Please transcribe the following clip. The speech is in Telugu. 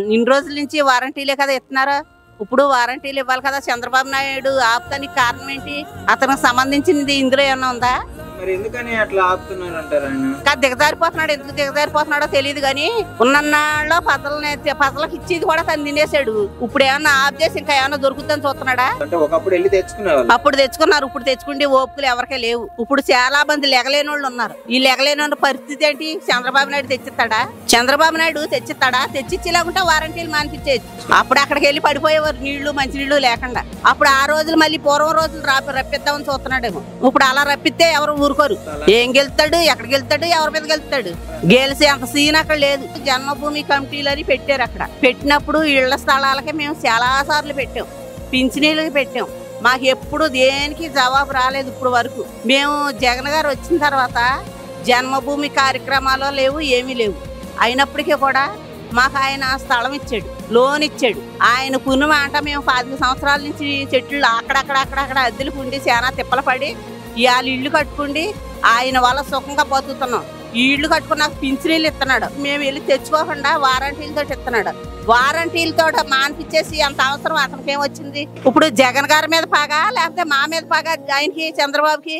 ఇన్ని రోజుల నుంచి వారంటీలే కదా ఇస్తున్నారు. ఇప్పుడు వారంటీలు ఇవ్వాలి కదా. చంద్రబాబు నాయుడు ఆపుతానికి కారణం ఏంటి? అతనికి సంబంధించింది ఇందులో ఏమన్నా ఉందా? మరి ఎందుకని అట్లా ఆపుతున్నారు అంటారు ఆయన? దిగజారిపోతున్నాడు. ఎందుకు దిగజారిపోతున్నాడో తెలియదు గాని ఉన్నన్నాళ్ళు పసలకి ఇచ్చేది కూడా తను తినేసాడు. ఇప్పుడు ఏమన్నా ఆఫ్ చేసి ఇంకా ఏమన్నా దొరుకుతుందని చూస్తున్నాడా? అంటే ఒకప్పుడు వెళ్ళి తెచ్చుకునేవాళ్ళు. అప్పుడు తెచ్చుకున్నారు. ఇప్పుడు తెచ్చుకుంటే ఓపికలు ఎవరికే లేవు. ఇప్పుడు చాలా మంది లెగలేని వాళ్ళు ఉన్నారు. ఈ లెగలేని వాళ్ళ పరిస్థితి ఏంటి? చంద్రబాబు నాయుడు తెచ్చిస్తాడా? చంద్రబాబు నాయుడు తెచ్చిస్తాడా? తెచ్చిచ్చేలాగుంటే వారంటీలు మానిపించేది. అప్పుడు అక్కడికి వెళ్ళి పడిపోయేవారు నీళ్లు మంచినీళ్లు లేకుండా. అప్పుడు ఆ రోజులు మళ్ళీ పూర్వం రోజులు రప్పిద్దామని చూస్తున్నాడేమో. ఇప్పుడు అలా రప్పిస్తే ఎవరు ఊరుకోరు. ఏం గెలుతాడు? ఎక్కడికి వెళ్తాడు? ఎవరి మీద గెలుతాడు? గెలిచి అంత సీన్ అక్కడ లేదు. జన్మభూమి కమిటీలు అని పెట్టారు. అక్కడ పెట్టినప్పుడు ఇళ్ల స్థలాలకి మేము చాలా సార్లు పెట్టాం, పింఛనీళ్ళకి పెట్టాం. మాకు ఎప్పుడు దేనికి జవాబు రాలేదు ఇప్పుడు వరకు. మేము జగన్ గారు వచ్చిన తర్వాత జన్మభూమి కార్యక్రమాలు లేవు, ఏమీ లేవు. అయినప్పటికీ కూడా మాకు ఆయన స్థలం ఇచ్చాడు, లోన్ ఇచ్చాడు. ఆయన పుణ్యం అంట మేము 10 సంవత్సరాల నుంచి చెట్లు అక్కడక్కడ అద్దెలకు ఉండి చాలా తిప్పలు పడి ఇవాళ ఇల్లు కట్టుకుండి ఆయన వల్ల సుఖంగా బతుకుతున్నాం. ఈ ఇల్లు కట్టుకున్నాక పింఛనీళ్ళు ఇస్తున్నాడు. మేము వెళ్ళి తెచ్చుకోకుండా వారంటీలతో ఇస్తున్నాడు. వారంటీలతో మానిపించేసి అంత అవసరం అతనికి ఏమొచ్చింది? ఇప్పుడు జగన్ గారి మీద పగా లేకపోతే మా మీద పగా ఆయనకి, చంద్రబాబుకి?